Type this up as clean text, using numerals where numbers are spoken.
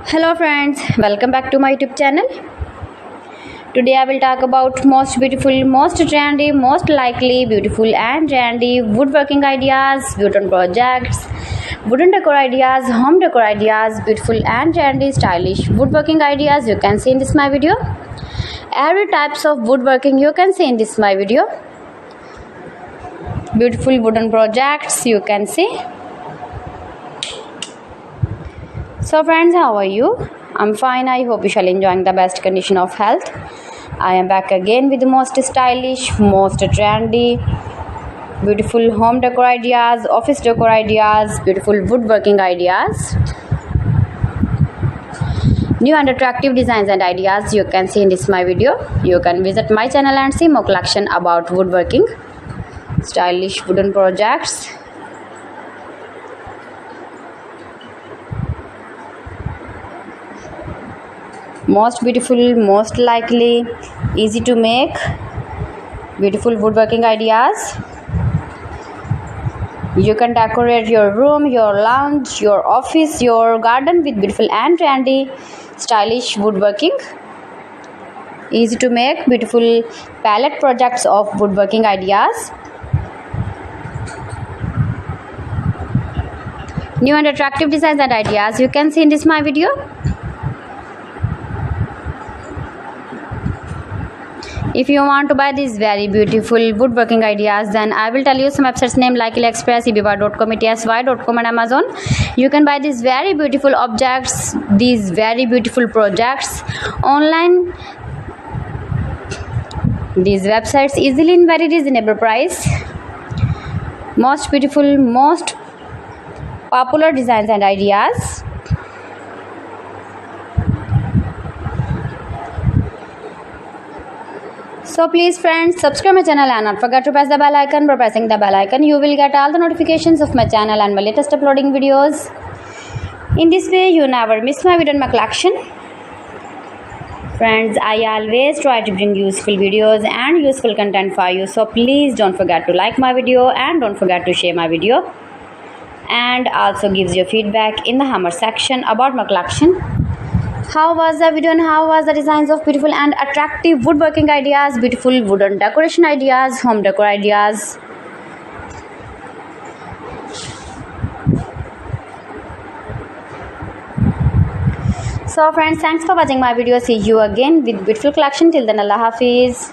Hello friends, welcome back to my YouTube channel. Today I will talk about most beautiful, most trendy, most likely beautiful and trendy woodworking ideas, wooden projects, wooden decor ideas, home decor ideas, beautiful and trendy stylish woodworking ideas you can see in this my video. Every types of woodworking you can see in this my video. Beautiful wooden projects you can see. So friends, how are you? I'm fine. I hope you shall enjoying the best condition of health. I am back again with the most stylish, most trendy, beautiful home decor ideas, office decor ideas, beautiful woodworking ideas, new and attractive designs and ideas you can see in this my video. You can visit my channel and see more collection about woodworking, stylish wooden projects. Most beautiful, most likely, easy to make, beautiful woodworking ideas. You can decorate your room, your lounge, your office, your garden with beautiful and trendy, stylish woodworking. Easy to make, beautiful palette projects of woodworking ideas. New and attractive designs and ideas you can see in this my video. If you want to buy these very beautiful woodworking ideas, then I will tell you some websites name like AliExpress, eBay.com, ETSY.com and Amazon. You can buy these very beautiful objects, these very beautiful projects online. These websites easily in very reasonable price. Most beautiful, most popular designs and ideas. So please friends, subscribe my channel and not forget to press the bell icon. By pressing the bell icon, you will get all the notifications of my channel and my latest uploading videos. In this way, you never miss my video in my collection. Friends, I always try to bring useful videos and useful content for you. So please don't forget to like my video and don't forget to share my video. And also gives your feedback in the hammer section about my collection. How was the video and how was the designs of beautiful and attractive woodworking ideas, beautiful wooden decoration ideas, home decor ideas. So friends, thanks for watching my video. See you again with beautiful collection. Till then, Allah Hafiz.